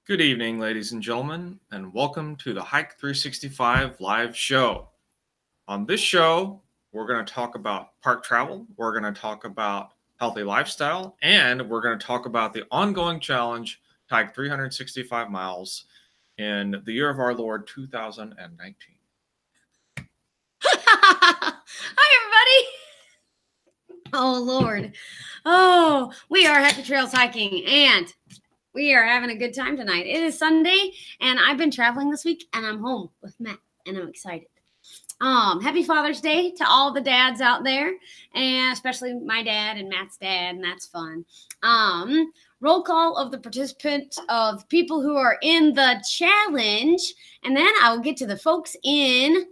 Good evening, ladies and gentlemen, and welcome to the Hike 365 live show. On this show, we're going to talk about park travel, we're going to talk about healthy lifestyle, and we're going to talk about the ongoing challenge to hike 365 miles in the year of our Lord 2019. Hi, everybody. Oh, Lord. Oh, we are Happy Trails hiking, and we are having a good time tonight. It is Sunday, and I've been traveling this week, and I'm home with Matt, and I'm excited. Happy Father's Day to all the dads out there, and especially my dad and Matt's dad, and that's fun. Roll call of the participant of people who are in the challenge, and then I will get to the folks in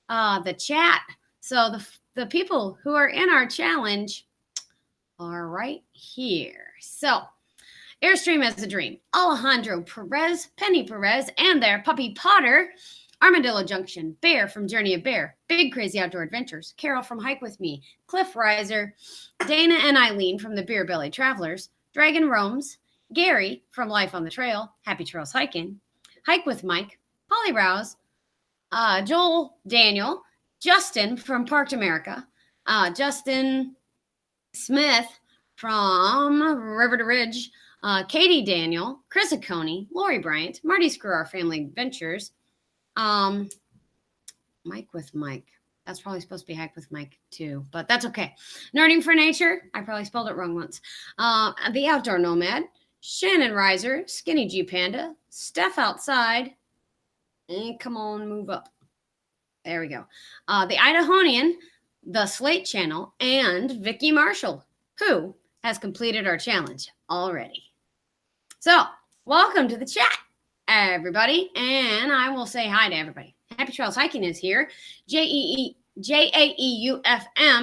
the chat. So the people who are in our challenge are right here. So Airstream as a Dream, Alejandro Perez, Penny Perez, and their puppy Potter, Armadillo Junction, Bear from Journey of Bear, Big Crazy Outdoor Adventures, Carol from Hike With Me, Cliff Riser, Dana and Eileen from the Beer Belly Travelers, Dragon Roams, Gary from Life on the Trail, Happy Trails Hiking, Hike with Mike, Polly Rouse, Joel Daniel, Justin from Parked America, Justin Smith from River to Ridge, Katie Daniel, Chris Acone, Lori Bryant, Marty Screw Our Family Adventures, Mike with Mike. That's probably supposed to be Hike with Mike too, but that's okay. Nerding for Nature. I probably spelled it wrong once. The Outdoor Nomad, Shannon Riser, Skinny G Panda, Steph Outside, and come on, move up. There we go. The Idahonian, the Slate Channel, and Vicky Marshall, who has completed our challenge already. So, welcome to the chat, everybody, and I will say hi to everybody. Happy Trails Hiking is here. JAEUFM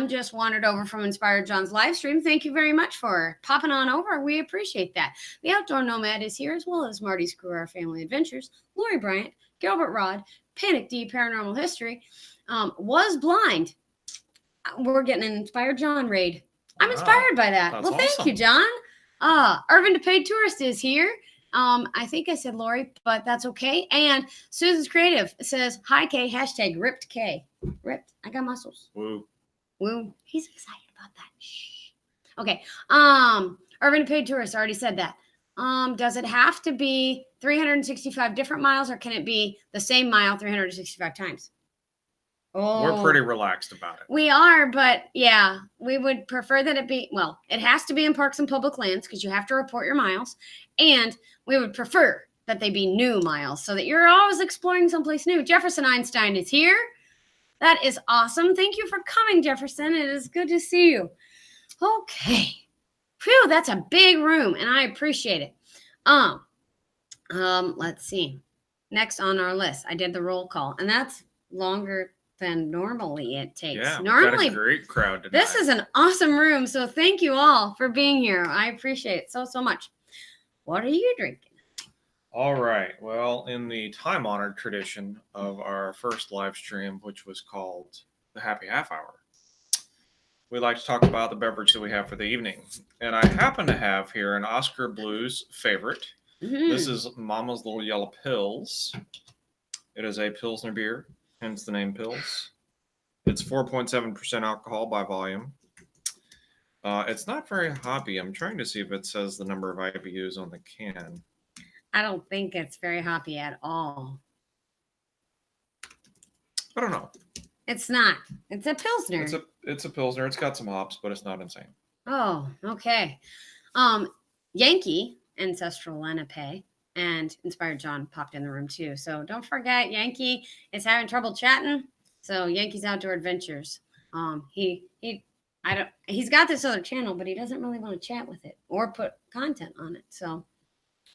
just wandered over from Inspired John's live stream. Thank you very much for popping on over. We appreciate that. The Outdoor Nomad is here, as well as Marty Screw Our Family Adventures, Lori Bryant, Gilbert Rod, Panic D Paranormal History, was blind. We're getting an Inspired John raid. I'm inspired by that. Well, thank you, John. Irvin DePaid Tourist is here. I think I said Lori, but that's okay. And Susan's Creative says, hi, K, hashtag ripped K. Ripped. I got muscles. Woo. Woo. He's excited about that. Shh. Okay. Irvin DePaid Tourist already said that. Does it have to be 365 different miles, or can it be the same mile 365 times? Oh, we're pretty relaxed about it. We are, but yeah, we would prefer that it be, well, it has to be in parks and public lands because you have to report your miles. And we would prefer that they be new miles so that you're always exploring someplace new. Jefferson Einstein is here. That is awesome. Thank you for coming, Jefferson. It is good to see you. Okay. Phew, that's a big room, and I appreciate it. Let's see. Next on our list, I did the roll call, and that's longer than normally it takes. Yeah, normally, got a great crowd tonight. This is an awesome room, so thank you all for being here. I appreciate it so much. What are you drinking? All right. Well, in the time-honored tradition of our first live stream, which was called the Happy Half Hour, we like to talk about the beverage that we have for the evening. And I happen to have here an Oscar Blues favorite. Mm-hmm. This is Mama's Little Yellow Pills. It is a Pilsner beer, hence the name Pills. It's 4.7% alcohol by volume. It's not very hoppy. I'm trying to see if it says the number of IBUs on the can. I don't think it's very hoppy at all. I don't know. It's not. It's a Pilsner. It's a Pilsner. It's got some hops, but it's not insane. Oh, okay. Yankee, Ancestral Lenape, and Inspired John popped in the room too. So don't forget, Yankee is having trouble chatting. So Yankee's Outdoor Adventures. He's got this other channel, but he doesn't really want to chat with it or put content on it. So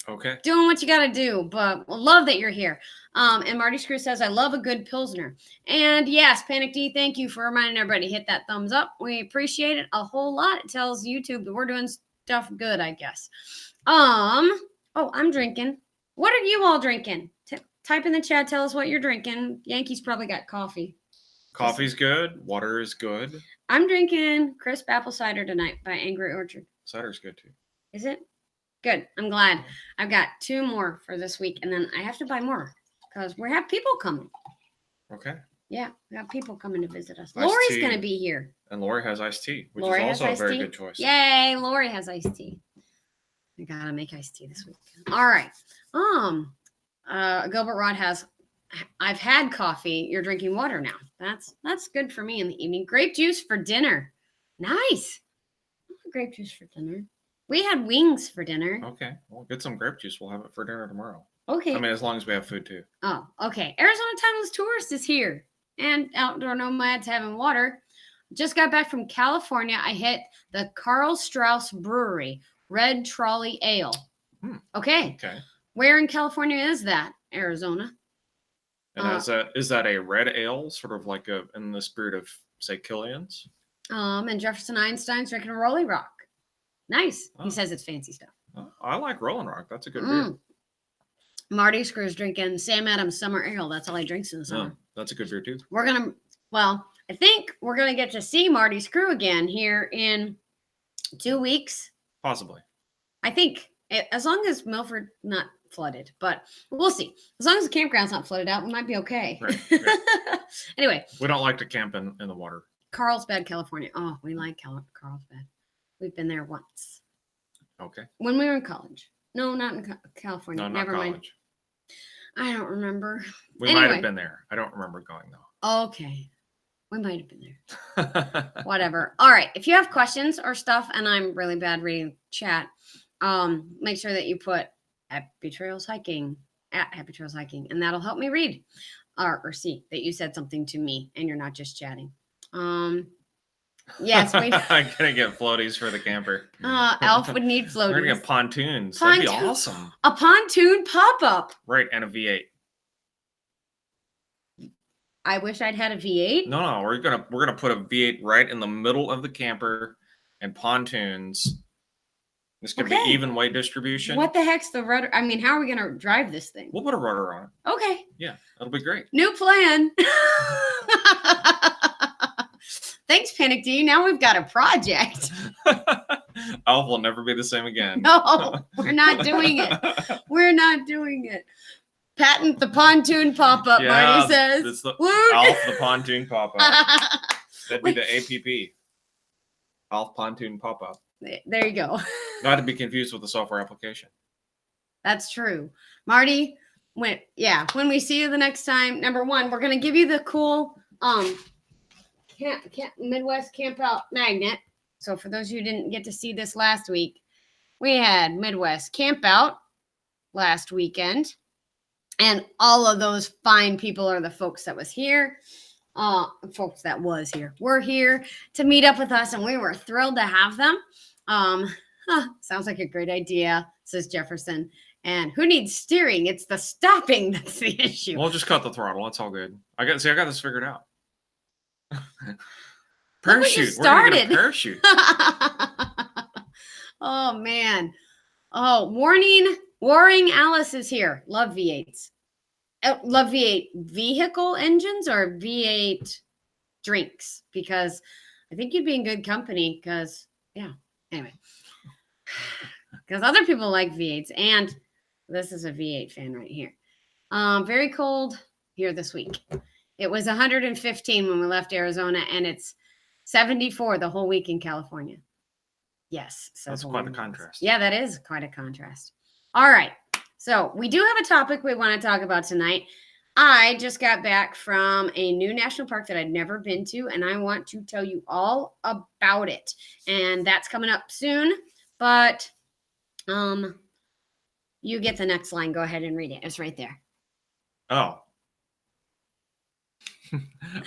okay, doing what you got to do, but love that you're here. And Marty Screw says, I love a good Pilsner. And yes, Panic D, thank you for reminding everybody to hit that thumbs up. We appreciate it a whole lot. It tells YouTube that we're doing stuff good, I guess. I'm drinking. What are you all drinking? Type in the chat, tell us what you're drinking. Yankee's probably got coffee. Coffee's good. Water is good. I'm drinking crisp apple cider tonight by Angry Orchard. Cider's good too. Is it? Good. I'm glad. I've got 2 more for this week, and then I have to buy more because we have people coming. Okay. Yeah, we got people coming to visit us. Iced Lori's tea. going to be here. And Lori has iced tea, which Lori is has also a iced very tea. good choice. Yay, Lori has iced tea. I gotta make iced tea this week. All right. Gilbert Rod has. I've had coffee. You're drinking water now. That's good for me in the evening. Grape juice for dinner. Nice. Grape juice for dinner. We had wings for dinner. Okay. Well, get some grape juice. We'll have it for dinner tomorrow. Okay. I mean, as long as we have food too. Oh, okay. Arizona Timeless Tourist is here, and Outdoor Nomads having water. Just got back from California. I hit the Carl Strauss Brewery Red Trolley Ale. Okay. Okay. Where in California is that? Arizona. And is that a red ale, sort of like in the spirit of, say, Killian's? And Jefferson Einstein's drinking a Rolling Rock. Nice. Oh. He says it's fancy stuff. Oh, I like Rolling Rock. That's a good beer. Marty Screw's drinking Sam Adams Summer Ale. That's all he drinks in the summer. Oh, that's a good beer too. I think we're gonna get to see Marty Screw again here in 2 weeks. Possibly. I think as long as Milford not flooded, but we'll see. As long as the campground's not flooded out, we might be okay. Right. Anyway, we don't like to camp in the water. Carlsbad, California. Oh, we like Carlsbad. We've been there once. Okay. When we were in college. No, not in California. No, not Never college. mind. I don't remember. We might have been there. I don't remember going though. Okay. We might have been there. Whatever. All right. If you have questions or stuff, and I'm really bad reading chat, make sure that you put Happy Trails Hiking at Happy Trails Hiking, and that'll help me read or see that you said something to me and you're not just chatting. Yes, I'm gonna get floaties for the camper. Alf would need floaties. We're gonna get pontoons. That'd be awesome. A pontoon pop-up. Right, and a V8. I wish I'd had a V8. No, we're gonna put a V8 right in the middle of the camper and pontoons. This could be even weight distribution. What the heck's the rudder? I mean, how are we gonna drive this thing? We'll put a rudder on it. Okay. Yeah, that'll be great. New plan. Thanks, Panic D. Now we've got a project. Alf will never be the same again. No, we're not doing it. We're not doing it. Patent the pontoon pop-up, Marty says. It's the Alf the pontoon pop-up. That'd be the APP. Alf pontoon pop-up. There you go. Not to be confused with the software application. That's true. Marty, when we see you the next time, number one, we're gonna give you the cool Midwest Camp Out magnet. So for those who didn't get to see this last week, we had Midwest Camp Out last weekend. And all of those fine people are the folks that was here. Were here to meet up with us, and we were thrilled to have them. Sounds like a great idea, says Jefferson. And who needs steering? It's the stopping that's the issue. We'll just cut the throttle. It's all good. I got this figured out. Parachute. We're gonna get a parachute. Oh man. Oh, Warring Alice is here. Love V8s. Love V8 vehicle engines or V8 drinks, because I think you'd be in good company because, anyway. Because other people like V8s, and this is a V8 fan right here. Very cold here this week. It was 115 when we left Arizona, and it's 74 the whole week in California. Yes. That's quite a contrast. Yeah, that is quite a contrast. All right. So we do have a topic we want to talk about tonight. I just got back from a new national park that I'd never been to, and I want to tell you all about it. And that's coming up soon. But you get the next line. Go ahead and read it. It's right there. Oh.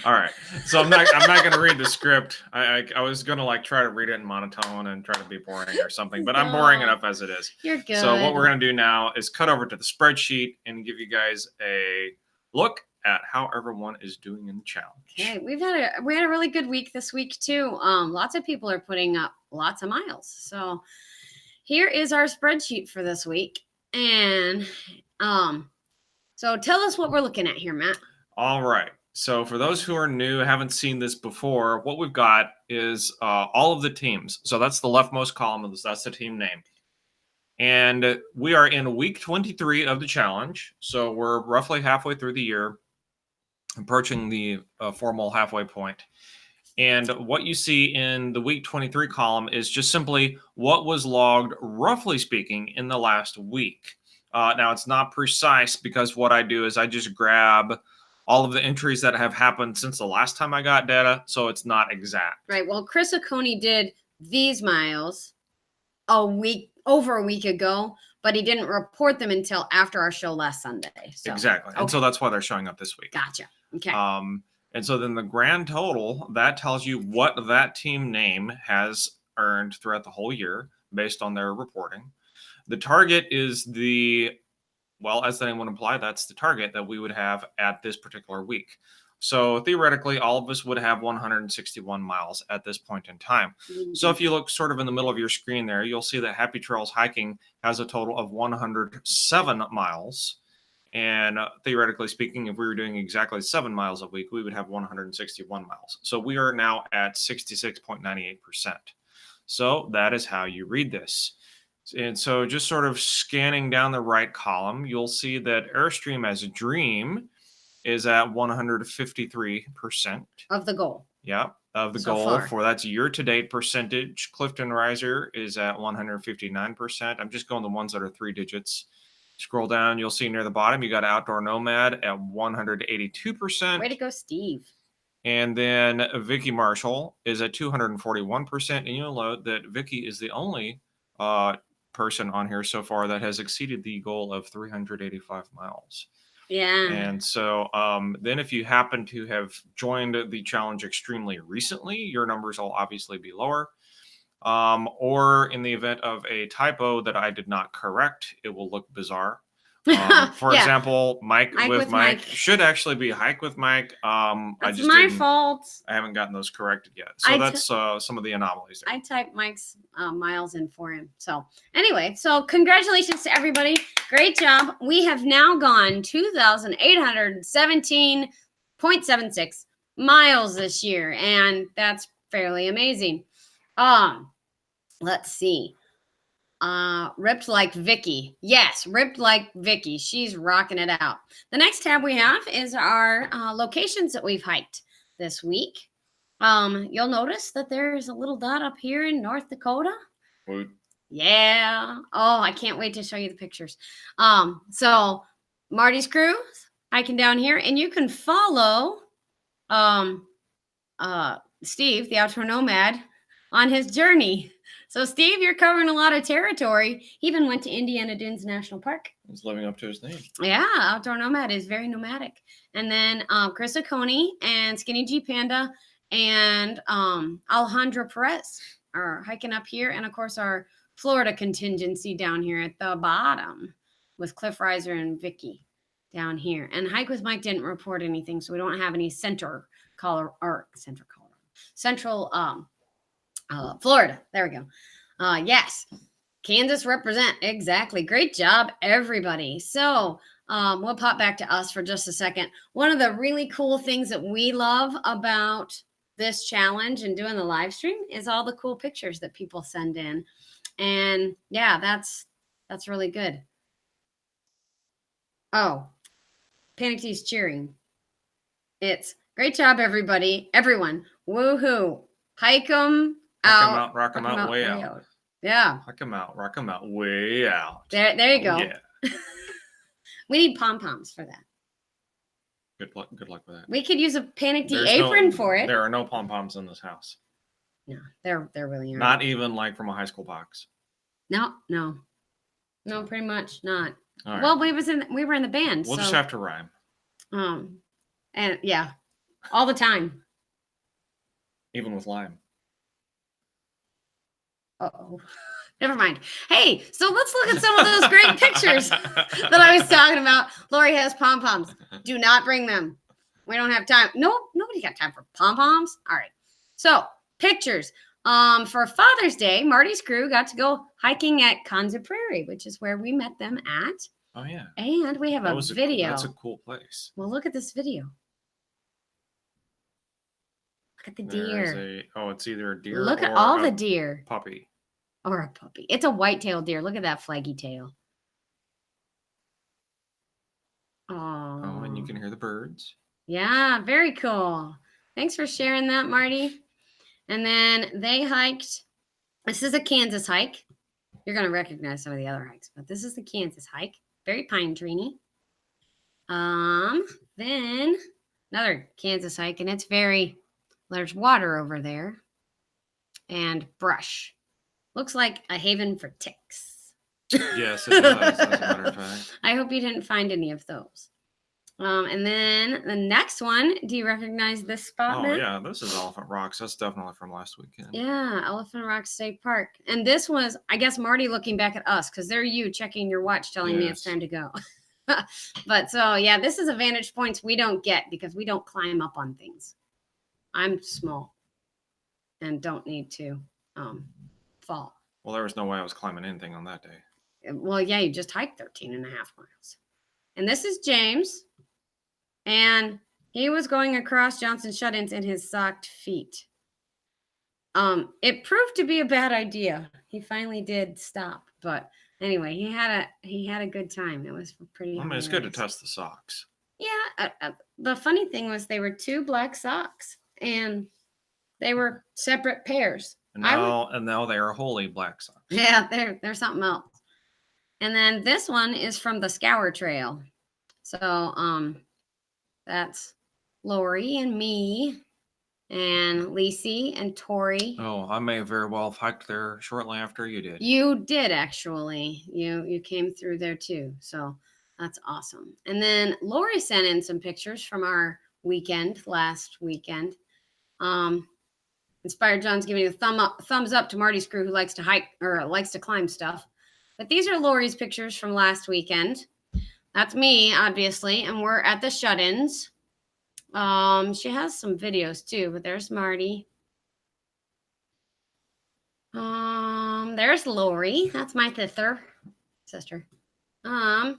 All right. So I'm not going to read the script. I was going to try to read it in monotone and try to be boring or something, but I'm boring enough as it is. You're good. So what we're going to do now is cut over to the spreadsheet and give you guys a look at how everyone is doing in the challenge. Okay, we had a really good week this week too. Lots of people are putting up lots of miles. So here is our spreadsheet for this week. And so tell us what we're looking at here, Matt. All right. So for those who are new, haven't seen this before, what we've got is all of the teams. So that's the leftmost column of this. That's the team name. And we are in week 23 of the challenge. So we're roughly halfway through the year, approaching the formal halfway point. And what you see in the week 23 column is just simply what was logged, roughly speaking, in the last week. Now, it's not precise because what I do is I just grab all of the entries that have happened since the last time I got data, so it's not exact. Right. Well, Chris Oconee did these miles over a week ago, but he didn't report them until after our show last Sunday. So, exactly. And so that's why they're showing up this week. Gotcha. Okay. And so then the grand total, that tells you what that team name has earned throughout the whole year based on their reporting. The target is well, as the name would imply, that's the target that we would have at this particular week. So theoretically, all of us would have 161 miles at this point in time. So if you look sort of in the middle of your screen there, you'll see that Happy Trails Hiking has a total of 107 miles. And theoretically speaking, if we were doing exactly 7 miles a week, we would have 161 miles. So we are now at 66.98%. So that is how you read this. And so just sort of scanning down the right column, you'll see that Airstream as a dream is at 153% of the goal. Yeah, of the So goal far. for that's year-to-date percentage. Clifton Riser is at 159%. I'm just going the ones that are 3 digits. Scroll down, you'll see near the bottom, you got Outdoor Nomad at 182%. Way to go, Steve. And then Vicky Marshall is at 241%. And you'll note that Vicky is the only person on here so far that has exceeded the goal of 385 miles. Yeah. And so then if you happen to have joined the challenge extremely recently, your numbers will obviously be lower. Or in the event of a typo that I did not correct, it will look bizarre. For example, Mike with Mike should actually be Hike with Mike. That's my fault. I haven't gotten those corrected yet. So that's some of the anomalies there. I typed Mike's miles in for him. So anyway, so congratulations to everybody. Great job. We have now gone 2,817.76 miles this year, and that's fairly amazing. Let's see. Ripped like Vicky. Yes, ripped like Vicky. She's rocking it out. The next tab we have is our locations that we've hiked this week. You'll notice that there's a little dot up here in North Dakota. Woot. Yeah. Oh, I can't wait to show you the pictures. So Marty's crew hiking down here, and you can follow Steve, the Outdoor Nomad, on his journey. So, Steve, you're covering a lot of territory. He even went to Indiana Dunes National Park. He's living up to his name. Yeah, Outdoor Nomad is very nomadic. And then Chris Oconee and Skinny G Panda and Alejandro Perez are hiking up here. And, of course, our Florida contingency down here at the bottom with Cliff Riser and Vicky down here. And Hike with Mike didn't report anything, so we don't have any Central Florida. There we go. Yes. Kansas represent. Exactly. Great job, everybody. So we'll pop back to us for just a second. One of the really cool things that we love about this challenge and doing the live stream is all the cool pictures that people send in. And yeah, that's really good. Oh, Panic Tea's cheering. It's great job, everybody. Everyone. Woohoo. Hike 'em out. Rock 'em out, way out. Yeah. Rock 'em out, way out. There you go. Yeah. We need pom-poms for that. Good luck with that. We could use a Panic Tea apron for it. There are no pom-poms in this house. No, there really aren't. Not even like from a high school box. No, pretty much not. All right. Well, we were in the band. We'll just have to rhyme. And yeah, all the time. Even with lime. Uh-oh. Never mind. Hey, so let's look at some of those great pictures that I was talking about. Lori has pom-poms. Do not bring them. We don't have time. No, nobody got time for pom-poms. All right. So pictures. For Father's Day, Marty's crew got to go hiking at Konza Prairie, which is where we met them at. Oh, yeah. And we have a video. That's a cool place. Well, look at this video. Look at the deer. It's either a deer Look or at all the deer. Puppy. Or a puppy. It's a white-tailed deer. Look at that flaggy tail. Oh, and you Oh, can hear the birds. yeah, very cool. Thanks for sharing that, Marty. And then they hiked. This is a Kansas hike. You're going to recognize some of the other hikes, but this is the Kansas hike. Very pine treeny. Then another Kansas hike, and it's there's water over there and brush. Looks like a haven for ticks. Yes, it does, as a matter of fact. I hope you didn't find any of those. And then the next one, do you recognize this spot, Oh, Matt? yeah, this is Elephant Rocks. That's definitely from last weekend. Yeah, Elephant Rock State Park. And this was, I guess, Marty looking back at us because they're you checking your watch telling me it's Yes. time to go. But so, yeah, this is a vantage points we don't get because we don't climb up on things. I'm small and don't need to fall. Well, there was no way I was climbing anything on that day. Well, yeah, you just hiked 13 and a half miles. And this is James. And he was going across Johnson shut-ins in his socked feet. It proved to be a bad idea. He finally did stop, but anyway, he had a good time. It was pretty. I mean, it's good to test the socks. Yeah. The funny thing was they were 2 black socks, and they were separate pairs. And now they are wholly black socks. Yeah, they're something else. And then this one is from the Scour Trail. So that's Lori and me and Lacey and Tori. Oh, I may very well have hiked there shortly after you did. You did actually. You came through there too. So that's awesome. And then Lori sent in some pictures from our last weekend. Inspired John's giving a thumbs up to Marty's crew who likes to hike or likes to climb stuff. But these are Lori's pictures from last weekend. That's me, obviously, and we're at the shut-ins. She has some videos too, but there's Marty. There's Lori. That's my sister. And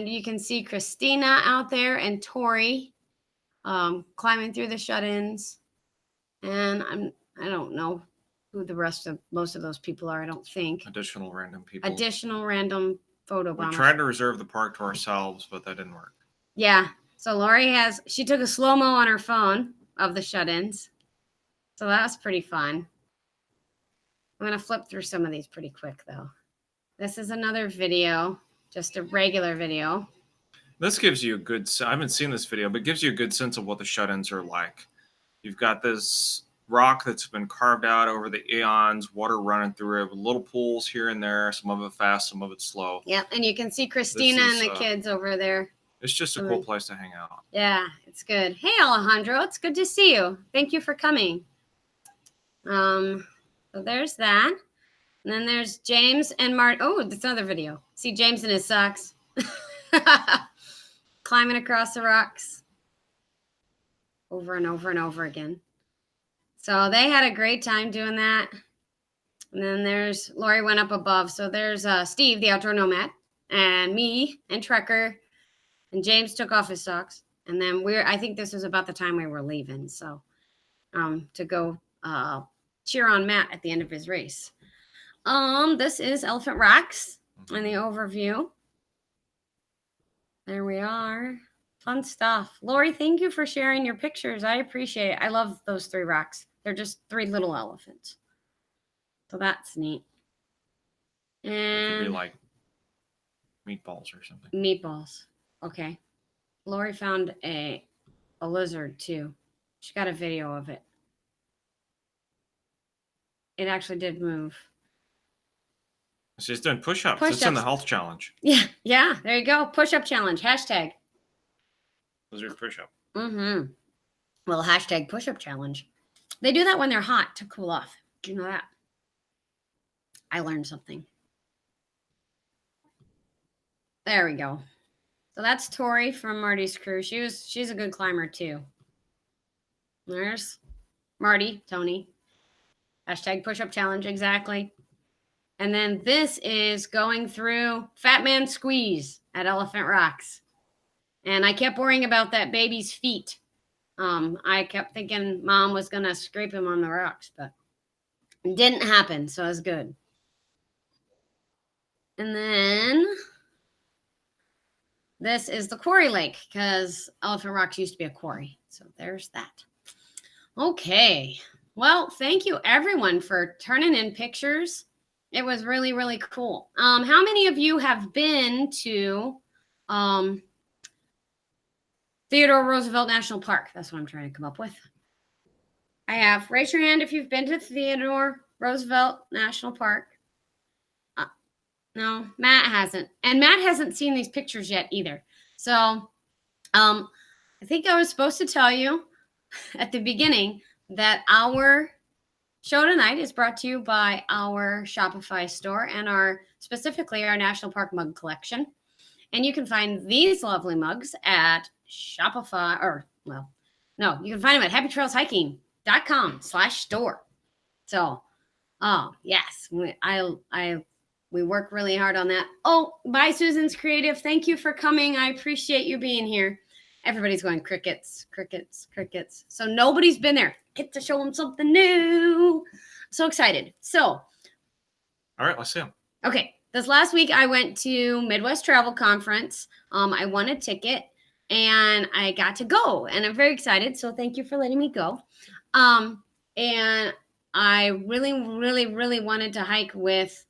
you can see Christina out there and Tori, climbing through the shut-ins. And I don't know who most of those people are. I don't think. Additional random people. Additional random photo bombers. We tried to reserve the park to ourselves, but that didn't work. Yeah. So Lori she took a slow-mo on her phone of the shut-ins. So that was pretty fun. I'm going to flip through some of these pretty quick, though. This is another video, just a regular video. This gives you I haven't seen this video, but it gives you a good sense of what the shut-ins are like. You've got this rock that's been carved out over the eons, water running through it, with little pools here and there, some of it fast, some of it slow. Yep, and you can see Christina and the kids over there. It's just a cool place to hang out. Yeah, it's good. Hey, Alejandro, it's good to see you. Thank you for coming. So there's that. And then there's James and Marty. Oh, that's another video. See James in his socks. Climbing across the rocks. Over and over and over again. So they had a great time doing that. And then there's Lori went up above. So there's Steve, the outdoor nomad, and me and Trekker. And James took off his socks. And then I think this was about the time we were leaving. So to go cheer on Matt at the end of his race. This is Elephant Rocks in the overview. There we are. Fun stuff. Lori, thank you for sharing your pictures. I appreciate it. I love those 3 rocks. They're just 3 little elephants. So that's neat. And it could be like meatballs or something. Meatballs. Okay. Lori found a lizard too. She got a video of it. It actually did move. She's doing push-ups. It's in the health challenge. Yeah. There you go. Push-up challenge. Hashtag. Lizard push-up. Well, hashtag push-up challenge. They do that when they're hot to cool off. Do you know that? I learned something. There we go. So that's Tori from Marty's crew. She's a good climber too. There's Marty, Tony. Hashtag push-up challenge, exactly. And then this is going through Fat Man Squeeze at Elephant Rocks. And I kept worrying about that baby's feet. I kept thinking Mom was going to scrape him on the rocks, but Didn't happen, so it was good. And then this is the quarry lake because Elephant Rocks used to be a quarry. So there's that. Okay. Well, thank you everyone for turning in pictures. It was really, really cool. How many of you have been to Theodore Roosevelt National Park? That's what I'm trying to come up with. I have. Raise your hand if you've been to Theodore Roosevelt National Park. No, Matt hasn't. And Matt hasn't seen these pictures yet either. So I think I was supposed to tell you at the beginning that our show tonight is brought to you by our Shopify store and specifically our National Park mug collection. And you can find these lovely mugs at Shopify, you can find them at happytrailshiking.com/store. So, yes, we work really hard on that. Oh, bye, Susan's Creative. Thank you for coming. I appreciate you being here. Everybody's going crickets, crickets, crickets. So nobody's been there. Get to show them something new. So excited. So. All right, let's see them. Okay. This last week I went to Midwest Travel Conference. I won a ticket and I got to go and I'm very excited. So thank you for letting me go. And I really, really, really wanted to hike with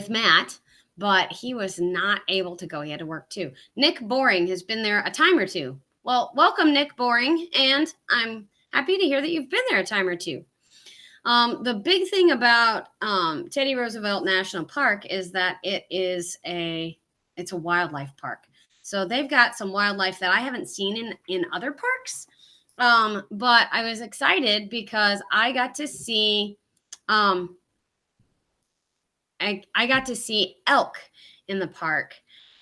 Matt, but he was not able to go. He had to work too. Nick Boring has been there a time or two. Well, welcome, Nick Boring, and I'm happy to hear that you've been there a time or two. The big thing about Teddy Roosevelt National Park is that it's a wildlife park. So they've got some wildlife that I haven't seen in other parks. But I was excited because I got to see I got to see elk in the park,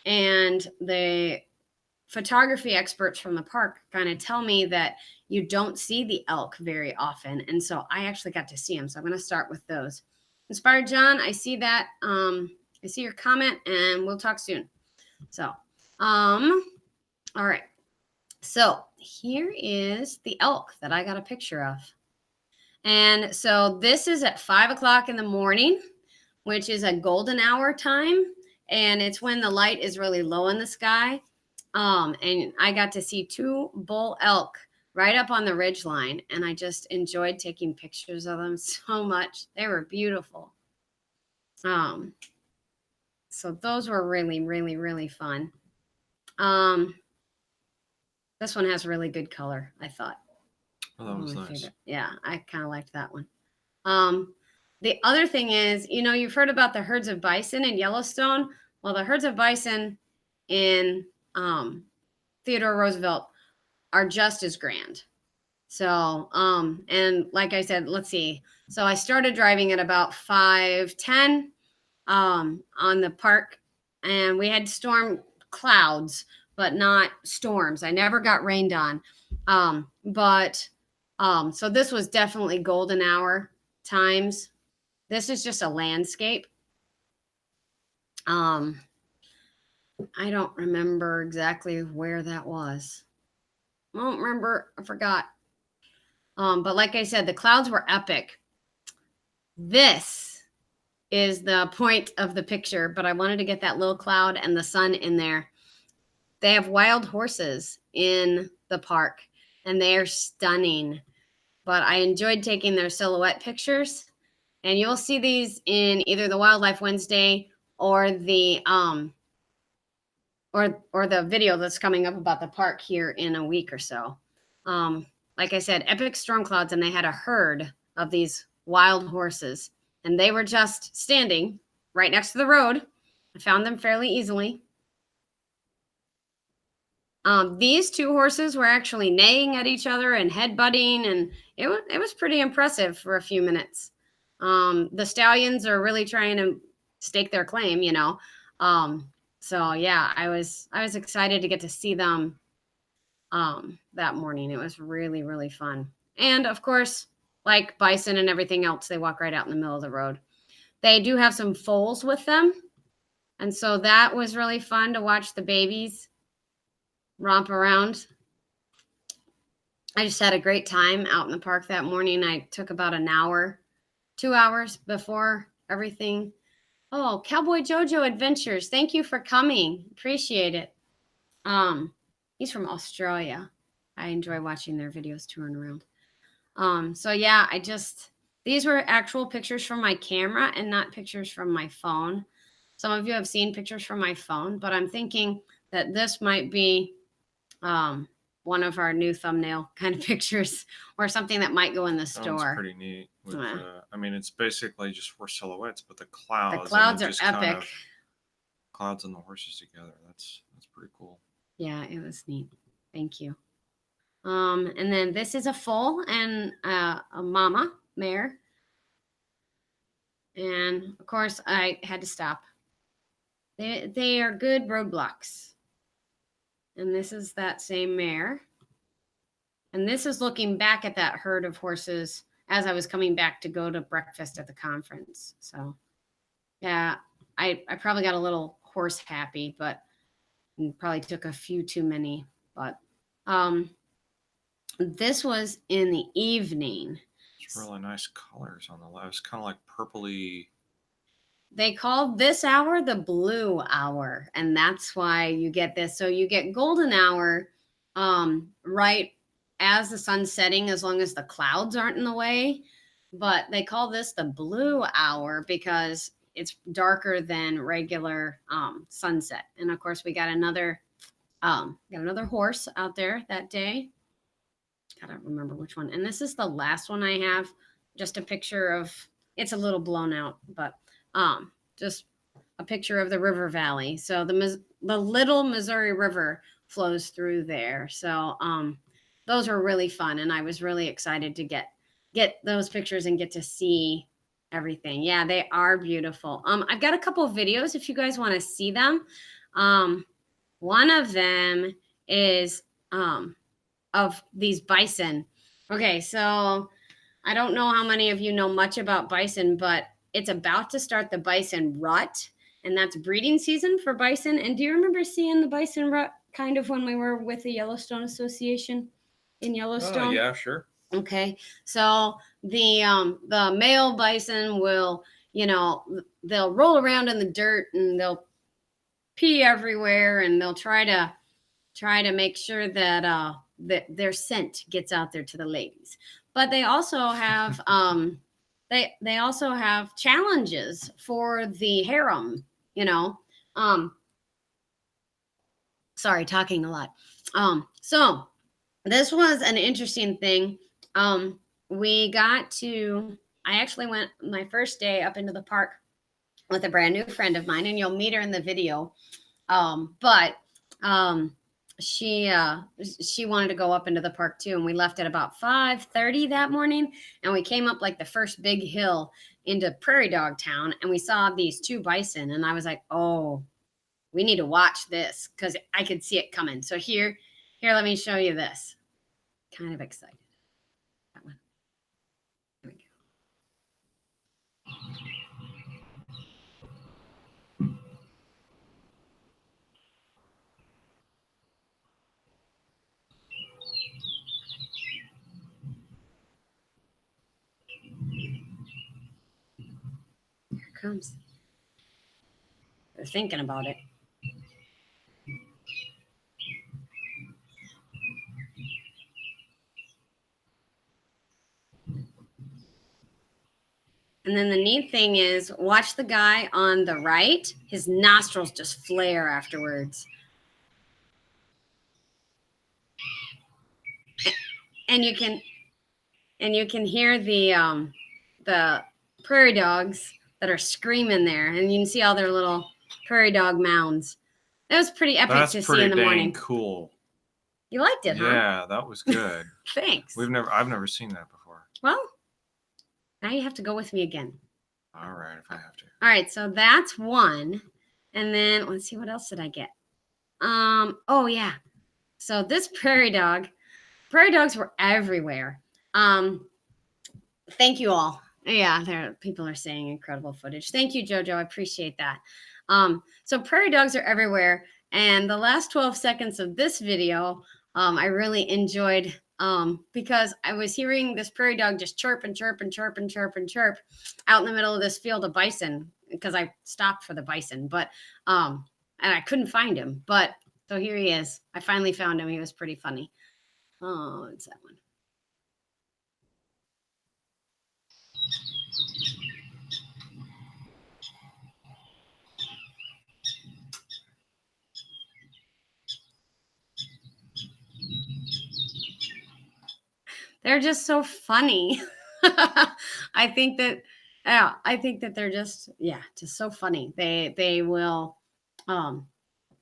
and the photography experts from the park kind of tell me that you don't see the elk very often. And so I actually got to see them. So I'm going to start with those. Inspired John, I see that. I see your comment and we'll talk soon. So, all right. So here is the elk that I got a picture of. And so this is at 5 o'clock in the morning, which is a golden hour time. And it's when the light is really low in the sky. And I got to see 2 bull elk right up on the ridge line. And I just enjoyed taking pictures of them so much. They were beautiful. So those were really, really, really fun. This one has really good color, I thought. Oh, that was nice. Favorite. Yeah, I kind of liked that one. The other thing is, you've heard about the herds of bison in Yellowstone. Well, the herds of bison in Theodore Roosevelt are just as grand. So, and like I said, let's see. So I started driving at about 5:10 on the park, and we had storm clouds, but not storms. I never got rained on. So this was definitely golden hour times. This is just a landscape. I don't remember exactly where that was. I don't remember. I forgot. But like I said, the clouds were epic. This is the point of the picture, but I wanted to get that little cloud and the sun in there. They have wild horses in the park, and they are stunning. But I enjoyed taking their silhouette pictures. And you'll see these in either the Wildlife Wednesday or the video that's coming up about the park here in a week or so. Like I said, epic storm clouds, and they had a herd of these wild horses, and they were just standing right next to the road. I found them fairly easily. These 2 horses were actually neighing at each other and headbutting, and it was pretty impressive for a few minutes. The stallions are really trying to stake their claim, So yeah, I was excited to get to see them that morning. It was really, really fun. And of course, like bison and everything else, they walk right out in the middle of the road. They do have some foals with them. And so that was really fun to watch the babies romp around. I just had a great time out in the park that morning. I took about an hour, 2 hours before everything. Oh, Cowboy Jojo Adventures. Thank you for coming. Appreciate it. He's from Australia. I enjoy watching their videos touring around. So yeah, these were actual pictures from my camera and not pictures from my phone. Some of you have seen pictures from my phone, but I'm thinking that this might be one of our new thumbnail kind of pictures or something that might go in the store. Sounds pretty neat. With, I mean, it's basically just 4 silhouettes, but the The clouds are just epic. Kind of clouds and the horses together. That's pretty cool. Yeah, it was neat. Thank you. And then this is a foal and a mama mare. And of course, I had to stop. They are good roadblocks. And this is that same mare. And this is looking back at that herd of horses as I was coming back to go to breakfast at the conference. So, yeah, I probably got a little horse happy, but probably took a few too many. But this was in the evening. It's really nice colors on the left. It's kind of like purpley. They called this hour the blue hour, and that's why you get this. So you get golden hour right as the sun's setting, as long as the clouds aren't in the way. But they call this the blue hour because it's darker than regular sunset. And of course, we got another horse out there that day. Gotta remember which one. And this is the last one I have. Just a picture of. It's a little blown out, but just a picture of the river valley. So the little Missouri River flows through there. So those were really fun, and I was really excited to get those pictures and get to see everything. Yeah, they are beautiful. I've got a couple of videos if you guys want to see them. One of them is of these bison. Okay, so I don't know how many of you know much about bison, but it's about to start the bison rut, and that's breeding season for bison. And do you remember seeing the bison rut kind of when we were with the Yellowstone Association in Yellowstone? Yeah, sure. Okay, so the male bison will, they'll roll around in the dirt and they'll pee everywhere, and they'll try to make sure that that their scent gets out there to the ladies. But they also have they also have challenges for the harem. Sorry, talking a lot. So this was an interesting thing. I actually went my first day up into the park with a brand new friend of mine, and you'll meet her in the video. She wanted to go up into the park too, and we left at about 5:30 that morning, and we came up like the first big hill into Prairie Dog Town, and we saw these 2 bison, and I was like, oh, we need to watch this because I could see it coming. So here, let me show you this. Kind of excited. That one. Here we go. Here it comes. They're thinking about it. And then the neat thing is, watch the guy on the right. His nostrils just flare afterwards. And you can hear the prairie dogs that are screaming there, and you can see all their little prairie dog mounds. That was pretty epic to see in the morning. Cool. You liked it, huh? Yeah, that was good. Thanks. I've never seen that before. Well, now you have to go with me again. All right, if I have to. All right, so that's one. And then let's see, what else did I get? Oh yeah. So this prairie dogs were everywhere. Thank you all. Yeah, people are saying incredible footage. Thank you, Jojo. I appreciate that. So prairie dogs are everywhere. And the last 12 seconds of this video, I really enjoyed because I was hearing this prairie dog just chirp and chirp and chirp and chirp and chirp out in the middle of this field of bison because I stopped for the bison, but and I couldn't find him. But so here he is. I finally found him. He was pretty funny. Oh, it's that one. They're just so funny. I think that they're just just so funny. They will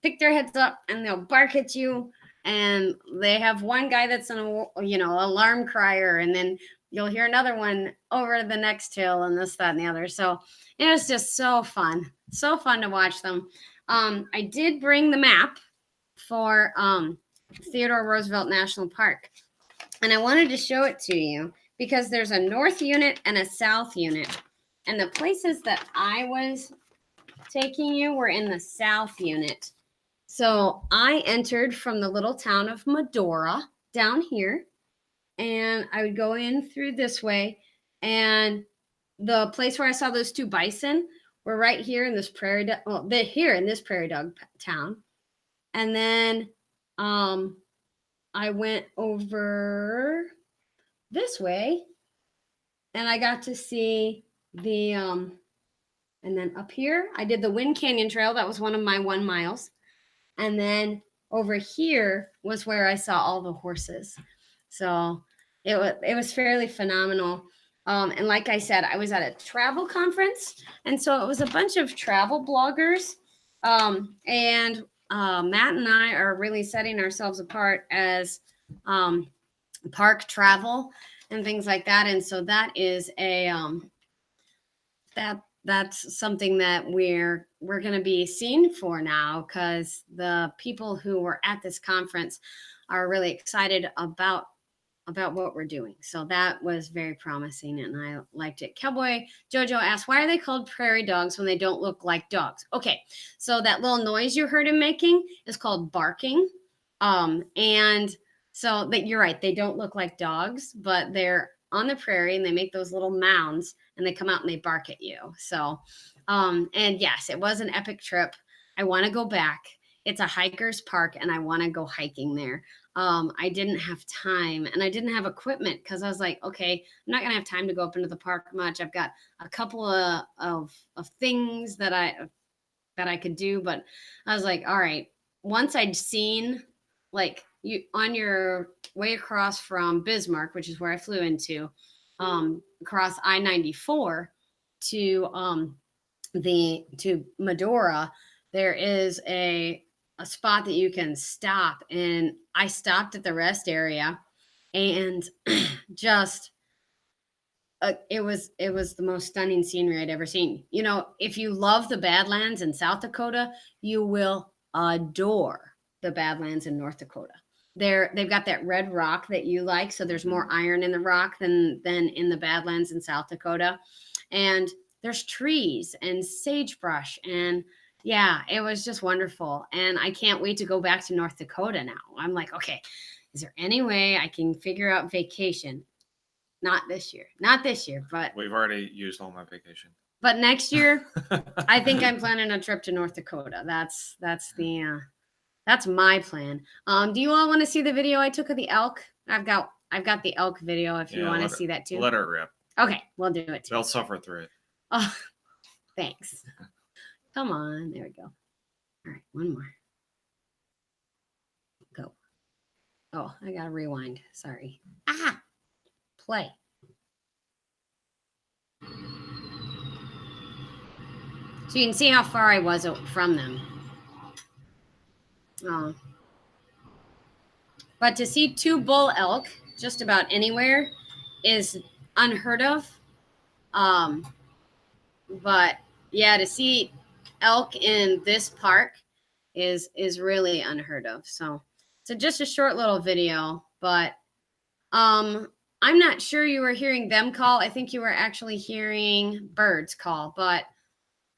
pick their heads up and they'll bark at you, and they have one guy that's an alarm crier, and then you'll hear another one over the next hill, and this, that, and the other. So it was just so fun to watch them. I did bring the map for Theodore Roosevelt National Park, and I wanted to show it to you because there's a north unit and a south unit, and the places that I was taking you were in the south unit. So I entered from the little town of Medora down here, and I would go in through this way, and the place where I saw those two bison were right here in this they're here in this prairie dog town. And then I went over this way, and I got to see the and then up here I did the Wind Canyon Trail. That was one of my 1 miles. And then over here was where I saw all the horses. So it was fairly phenomenal. And like I said, I was at a travel conference, and so it was a bunch of travel bloggers. And Matt and I are really setting ourselves apart as park travel and things like that. And so that is a that's something that we're going to be seen for now, because the people who were at this conference are really excited about what we're doing. So that was very promising, and I liked it. Cowboy Jojo asked, why are they called prairie dogs when they don't look like dogs? Okay, so that little noise you heard him making is called barking. And so that you're right, they don't look like dogs, but they're on the prairie and they make those little mounds and they come out and they bark at you. So and yes, it was an epic trip. I want to go back. It's a hiker's park and I want to go hiking there. I didn't have time and I didn't have equipment because I was like, okay, I'm not gonna have time to go up into the park much. I've got a couple of things that I could do, but I was like, all right, once I'd seen, like, you on your way across from Bismarck, which is where I flew into, across I-94 to to Medora, there is a spot that you can stop, and I stopped at the rest area, and just it was the most stunning scenery I'd ever seen. You know, if you love the Badlands in South Dakota, you will adore the Badlands in North Dakota. They've got that red rock that you like, so there's more iron in the rock than in the Badlands in South Dakota, and there's trees and sagebrush, and yeah, it was just wonderful. And I can't wait to go back to North Dakota now. I'm like, okay, is there any way I can figure out vacation? Not this year, but We've already used all my vacation. But next year, I think I'm planning a trip to North Dakota. That's my plan. Do you all want to see the video I took of the elk? I've got the elk video if you want to see that too. Let it rip. Okay, we'll do it too. They'll suffer through it. Oh, thanks. Come on, there we go. All right, one more. Go. Oh, I gotta rewind. Sorry. Play. So you can see how far I was from them. But to see 2 bull elk just about anywhere is unheard of. But yeah, to see elk in this park is really unheard of. So just a short little video, but I'm not sure you were hearing them call. I think you were actually hearing birds call, but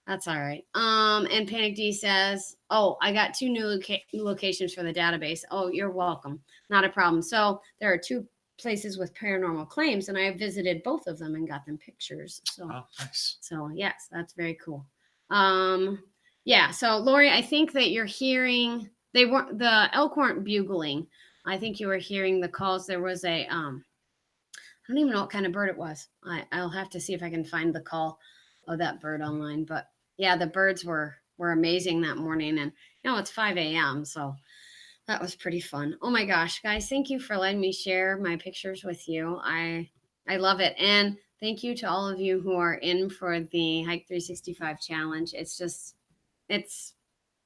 That's all right. And Panic D says, "Oh, I got 2 new locations for the database." Oh, you're welcome. Not a problem. So there are 2 places with paranormal claims, and I visited both of them and got them pictures. So, Oh, nice. so yes, that's very cool. Yeah. So Lori, I think that you're hearing the elk weren't bugling. I think you were hearing the calls. There was a I don't even know what kind of bird it was. I'll have to see if I can find the call of that bird online. But yeah, the birds were amazing that morning, and it's 5 a.m. So that was pretty fun. Oh my gosh, guys, thank you for letting me share my pictures with you. I love it, and thank you to all of you who are in for the Hike 365 challenge. It's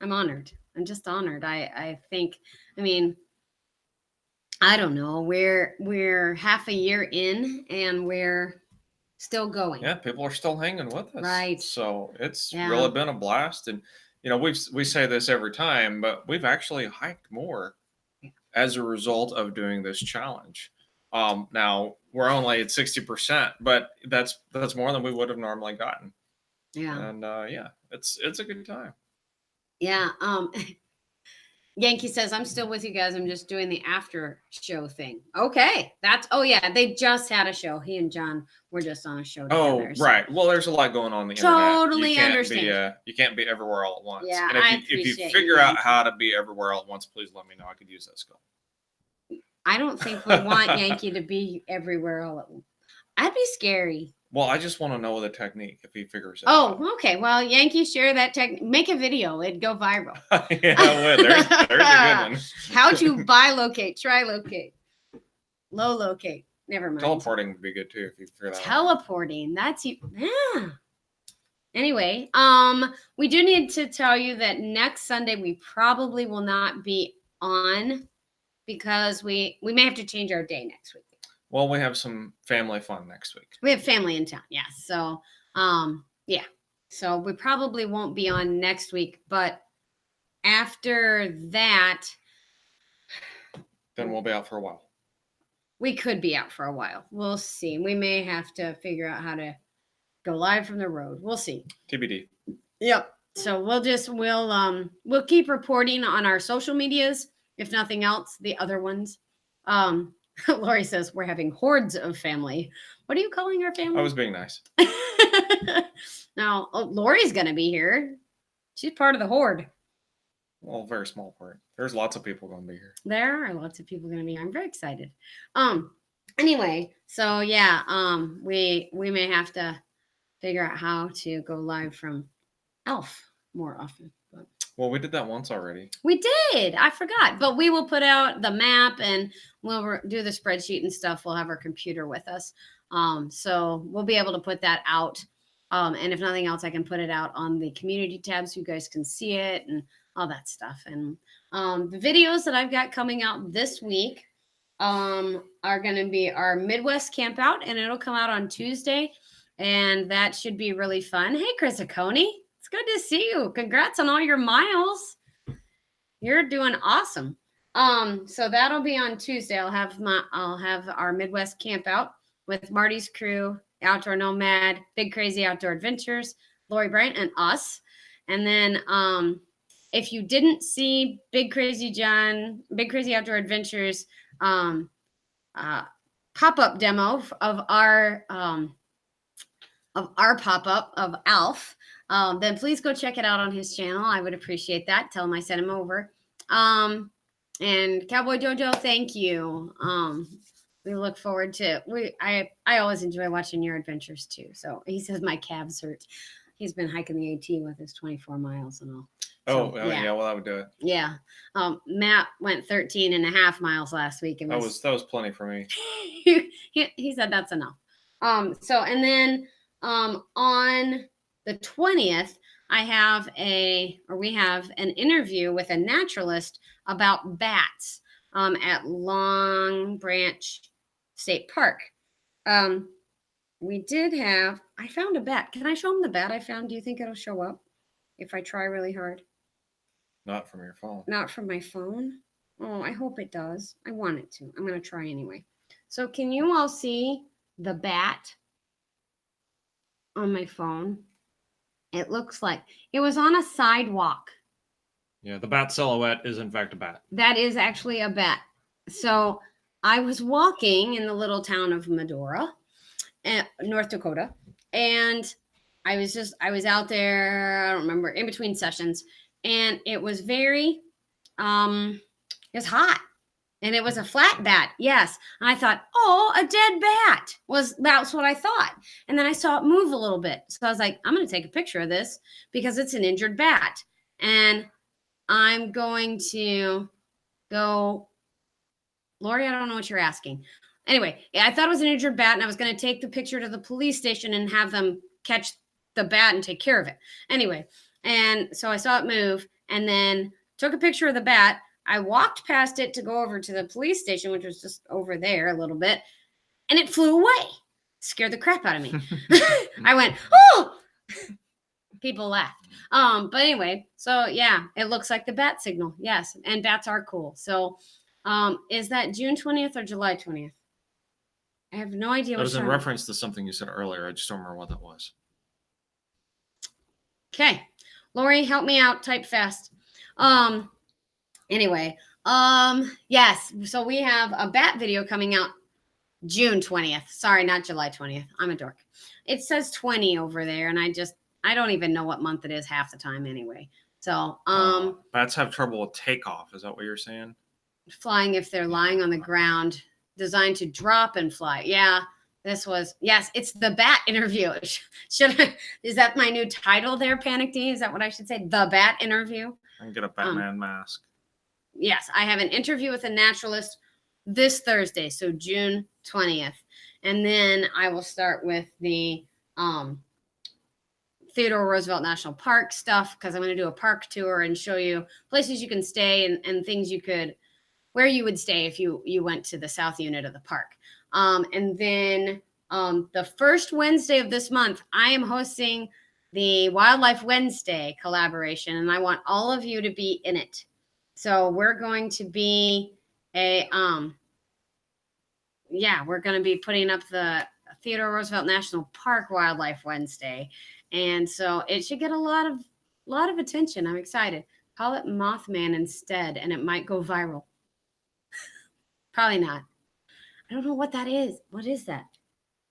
I'm honored. I'm just honored. I think. I mean, I don't know. We're half a year in and we're still going. Yeah, people are still hanging with us. Right. So it's Yeah. really been a blast. And we say this every time, but we've actually hiked more as a result of doing this challenge. Now we're only at 60%, but that's more than we would have normally gotten. Yeah. And yeah, it's a good time. Yeah. Yankee says, "I'm still with you guys. I'm just doing the after show thing." Okay. Oh yeah, they just had a show. He and John were just on a show together. Oh, right. Well, there's a lot going on the internet. Totally understand. You can't be everywhere all at once. Yeah, and if you figure out how to be everywhere all at once, please let me know. I could use that skill. I don't think we want Yankee to be everywhere all at once. That'd be scary. Well, I just want to know the technique if he figures it out. Oh, okay. Well, Yankee, share that technique. Make a video. It'd go viral. Yeah, I would. There's a good one. How to bilocate, trilocate, low locate. Never mind. Teleporting would be good too if you figure that out. Teleporting. That's you. Yeah. Anyway, we do need to tell you that next Sunday we probably will not be on because we may have to change our day next week. Well, we have some family fun next week. We have family in town, yes. So, yeah. So we probably won't be on next week, but after that, then we'll be out for a while. We could be out for a while. We'll see. We may have to figure out how to go live from the road. We'll see. TBD. Yep. So we'll keep reporting on our social medias, if nothing else, the other ones. Lori says we're having hordes of family. What are you calling our family? I was being nice. Now, Lori's going to be here. She's part of the horde. Well, very small part. There's lots of people going to be here. There are lots of people going to be here. I'm very excited. Anyway, so yeah, we may have to figure out how to go live from Elf more often. But. Well, we did that once already. We did. I forgot. But we will put out the map and we'll do the spreadsheet and stuff. We'll have our computer with us. So we'll be able to put that out. And if nothing else, I can put it out on the community tab so you guys can see it and all that stuff. And the videos that I've got coming out this week are going to be our Midwest camp out, and it'll come out on Tuesday. And that should be really fun. Hey, Chris Aconi. It's good to see you. Congrats on all your miles. You're doing awesome. So that'll be on Tuesday. I'll have our Midwest camp out with Marty's crew, Outdoor Nomad, Big Crazy Outdoor Adventures, Lori Bryant, and us. And then if you didn't see Big Crazy Outdoor Adventures pop-up demo of our pop-up of Alf, then please go check it out on his channel. I would appreciate that. Tell him I sent him over. And Cowboy Jojo, thank you. We look forward to I always enjoy watching your adventures too. So he says my calves hurt. He's been hiking the AT with his 24 miles and all. So, yeah, well, that would do it. Yeah. Matt went 13 and a half miles last week. And that was plenty for me. he said that's enough. And then on the 20th, we have an interview with a naturalist about bats at Long Branch State Park. I found a bat. Can I show him the bat I found? Do you think it'll show up if I try really hard? Not from your phone. Not from my phone? Oh, I hope it does. I want it to. I'm going to try anyway. So can you all see the bat on my phone? It looks like it was on a sidewalk. Yeah, the bat silhouette is in fact a bat. That is actually a bat. So I was walking in the little town of Medora, North Dakota, and I was out there, I don't remember, in between sessions, and it was very it was hot. And it was a flat bat, yes. And I thought, oh, a dead bat that's what I thought. And then I saw it move a little bit. So I was like, I'm gonna take a picture of this because it's an injured bat. And I'm going to go, Lori, I don't know what you're asking. Anyway, I thought it was an injured bat, and I was going to take the picture to the police station and have them catch the bat and take care of it. Anyway, and so I saw it move and then took a picture of the bat. I walked past it to go over to the police station, which was just over there a little bit, and it flew away. Scared the crap out of me. I went, oh! People laughed. But anyway, so yeah, it looks like the bat signal. Yes, and bats are cool. So is that June 20th or July 20th? I have no idea. That was in reference to something you said earlier. I just don't remember what that was. Okay. Lori, help me out. Type fast. Anyway, yes. So we have a bat video coming out June 20th. Sorry, not July 20th. I'm a dork. It says 20 over there, and I don't even know what month it is half the time anyway. So, bats have trouble with takeoff. Is that what you're saying? Flying if they're lying on the ground, designed to drop and fly. Yeah, yes, it's the bat interview. Is that my new title there, Panic D? Is that what I should say? The bat interview? I can get a Batman mask. Yes, I have an interview with a naturalist this Thursday, so June 20th. And then I will start with the Theodore Roosevelt National Park stuff, because I'm going to do a park tour and show you places you can stay and things where you would stay if you went to the south unit of the park. And then the first Wednesday of this month, I am hosting the Wildlife Wednesday collaboration, and I want all of you to be in it. So we're going to be we're going to be putting up the Theodore Roosevelt National Park Wildlife Wednesday. And so it should get a lot of attention. I'm excited. Call it Mothman instead, and it might go viral. Probably not. I don't know what that is. What is that?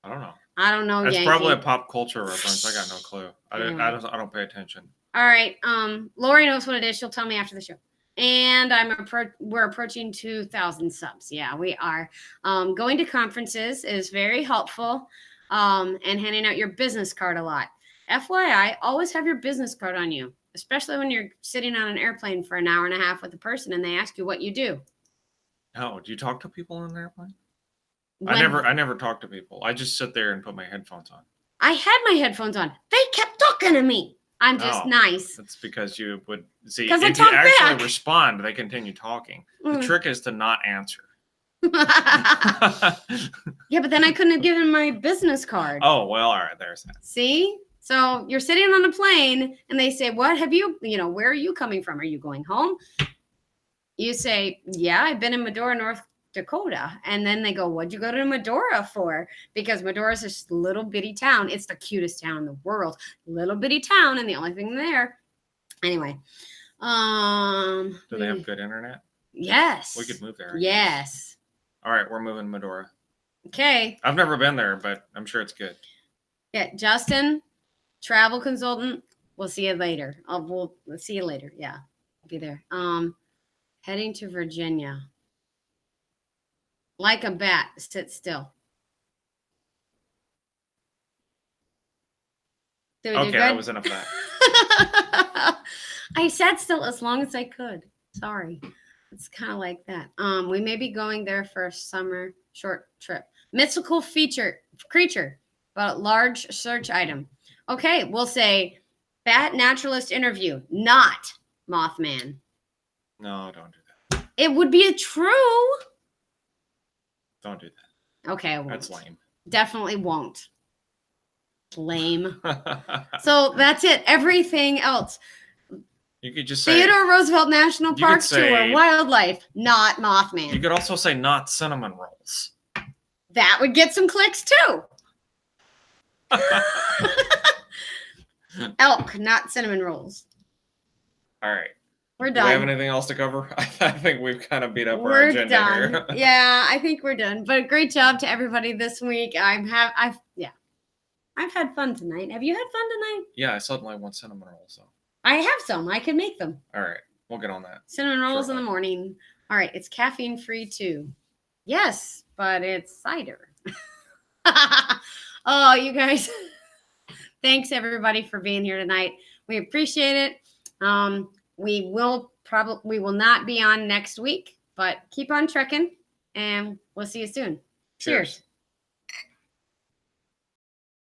I don't know. I don't know. It's probably a pop culture reference. I got no clue. I don't pay attention. All right. Lori knows what it is. She'll tell me after the show. And we're approaching 2,000 subs. Yeah, we are. Going to conferences is very helpful. And handing out your business card a lot. FYI, always have your business card on you, especially when you're sitting on an airplane for an hour and a half with a person and they ask you what you do. Oh, do you talk to people on an airplane? I never talk to people. I just sit there and put my headphones on. I had my headphones on. They kept talking to me. I'm just nice. That's because you would see if you actually respond, they continue talking. The trick is to not answer. Yeah, but then I couldn't have given my business card. Oh, well, all right, there's that. See? So you're sitting on a plane and they say, where are you coming from? Are you going home? You say, yeah, I've been in Medora, North Dakota. And then they go, what'd you go to Medora for? Because Medora is this little bitty town. It's the cutest town in the world. Little bitty town, and the only thing there. Anyway. Do they have good internet? Yes. We could move there. Yes. All right, we're moving to Medora. Okay. I've never been there, but I'm sure it's good. Yeah, Justin, travel consultant. We'll see you later. We'll see you later. Yeah, I'll be there. Heading to Virginia. Like a bat, sit still. Did we do good? I was in a bat. I sat still as long as I could. Sorry. It's kind of like that. We may be going there for a summer short trip. Mythical creature, but large search item. Okay, we'll say bat naturalist interview, not Mothman. No, don't do that. It would be a true. Don't do that. Okay, I won't. That's lame. Definitely won't. Lame. So that's it. Everything else. You could just say Theodore Roosevelt National Park tour, wildlife, not Mothman. You could also say not cinnamon rolls. That would get some clicks too. Elk, not cinnamon rolls. All right. We're Do we have done. anything else to cover? I think we've kind of beat up our We're agenda done. here. Yeah, I think we're done. But great job to everybody this week. I've had fun tonight. Have you had fun tonight? Yeah, I suddenly want cinnamon rolls. So. I have some. I can make them. All right. We'll get on that. Cinnamon rolls in shortly. the morning. All right. It's caffeine free too. Yes, but it's cider. Oh, you guys. Thanks everybody for being here tonight. We appreciate it. We will not be on next week, but keep on trekking and we'll see you soon. Cheers.